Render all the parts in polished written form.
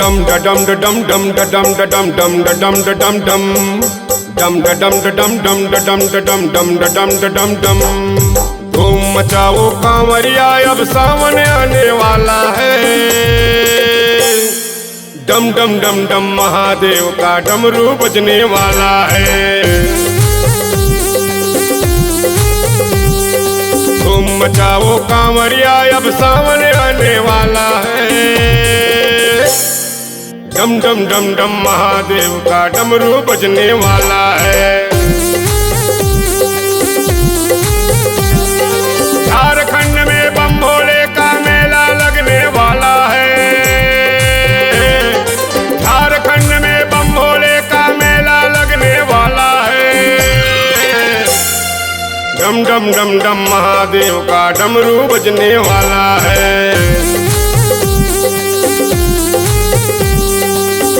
dum da dum da dum dum da dum da dum dum da dum da dum dum dum da dum da dum dum da dum da dum dum da dum da dum dum। धूम मचाओ कांवरिया अब सावन आने वाला है। डम डम डम डम महादेव का डमरू बजने वाला है। धूम मचाओ कांवरिया अब सावन आने वाला है। डम डम डम डम महादेव का डमरू बजने वाला है। झारखंड में बम भोले का मेला लगने वाला है। झारखंड में बम भोले का मेला लगने वाला है। डम डम डम डम महादेव का डमरू बजने वाला है।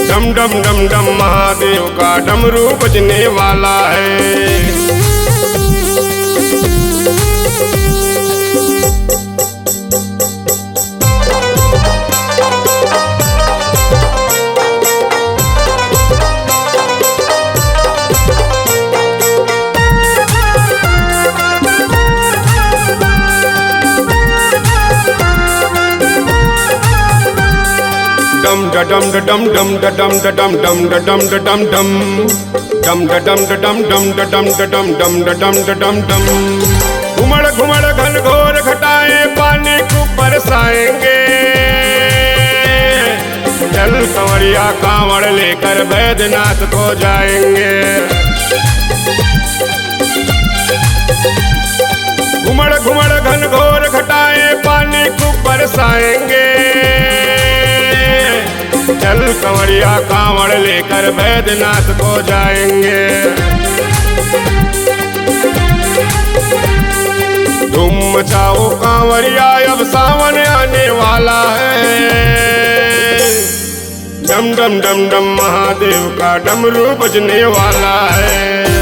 डम डम डम डम महादेव का डमरू बजने वाला है। dum da dum da dum dum da dum da dum dum da dum da dum dum dum da dum da dum dum da dum da dum dum da dum da dum dum। घुमड़ घुमड़ घन घोर घटाएं पानी को बरसाएंगे। चल कंवरिया कांवड़ लेकर बैद्यनाथ को जाएंगे। घुमड़ घुमड़ घन घोर घटाएं पानी को बरसाएंगे। चल कंवरिया कांवड़ लेकर बैद्यनाथ को जाएंगे। धूम मचाओ कांवरिया अब सावन आने वाला है। डम डम डम डम महादेव का डमरू बजने वाला है।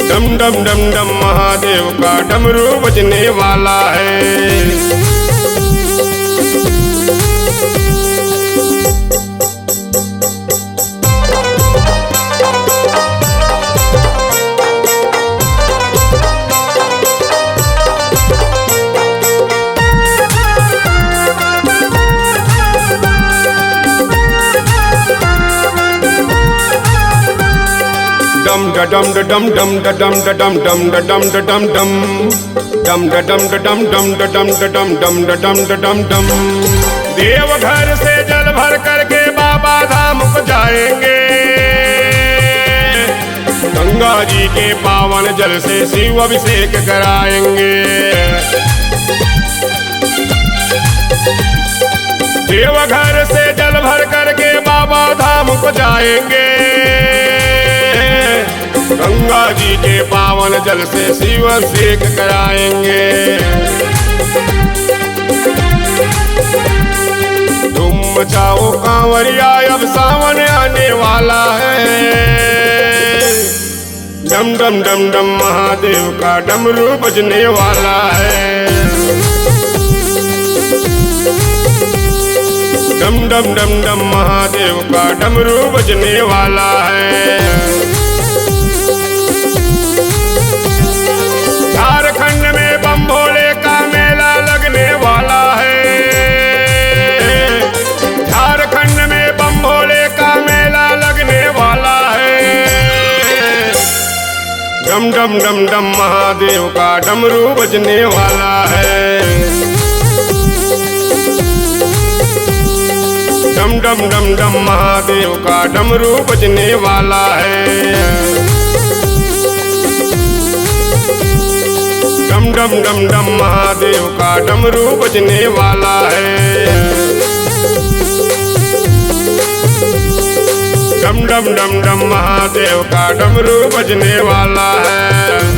डम डम डम डम महादेव का डमरू बजने वाला है। dum da dum da dum dum da dum da dum dum da dum da dum dum dum da dum da dum dum da dum da dum dum da dum da dum dum। Deoghar से जल भर करके बाबा धाम को जाएंगे। गंगा जी के पावन जल से शिव अभिषेक कराएंगे। देवघर से जल भर करके बाबा धाम को जाएंगे। गंगा जी के पावन जल से शिव अभिषेक कराएंगे। धूम मचाओ कांवरिया अब सावन आने वाला है। डम डम डम डम महादेव का डमरू बजने वाला है। डम डम डम डम महादेव का डमरू बजने वाला है। झारखंड में बम भोले का मेला लगने वाला है। झारखंड में बम भोले का मेला लगने वाला है। डम डम डम डम महादेव का डमरू बजने वाला है। डम डम डम डम महादेव का डमरू बजने वाला है। डम डम डम डम महादेव का डमरू बजने वाला है। डम डम डम डम महादेव का डमरू बजने वाला है।